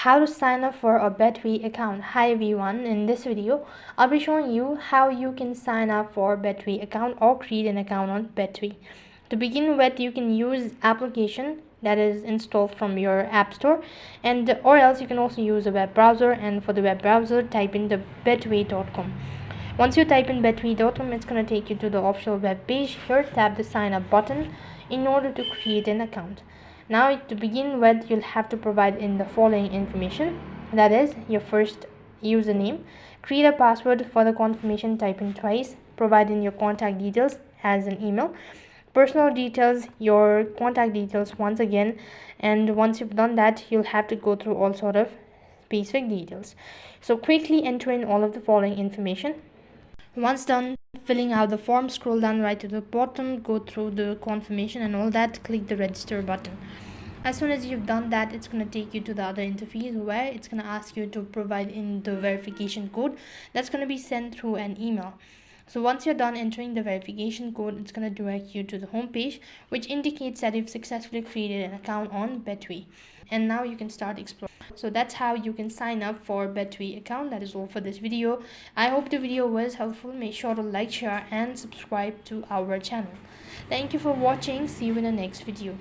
How to sign up for a Betway account. Hi everyone, in this video I'll be showing you how you can sign up for Betway account or create an account on Betway. To begin with, you can use application that is installed from your app store, and or else you can also use a web browser, and for the web browser type in the betway.com. Once you type in betway.com, it's going to take you to the official web page. Here tap the sign up button in order to create an account. Now to begin with, you'll have to provide in the following information, that is your first username, create a password. For the confirmation, type in twice, provide in your contact details as an email, personal details, your contact details once again, and once you've done that, you'll have to go through all sort of basic details. So quickly enter in all of the following information. Once done filling out the form, scroll down right to the bottom, go through the confirmation and all that, click the register button. As soon as you've done that, it's going to take you to the other interface where it's going to ask you to provide in the verification code that's going to be sent through an email. So once you're done entering the verification code, it's going to direct you to the home page, which indicates that you've successfully created an account on Betway, and now you can start exploring. So that's how you can sign up for Betway account. That is all for this video. I hope the video was helpful. Make sure to like, share and subscribe to our channel. Thank you for watching. See you in the next video.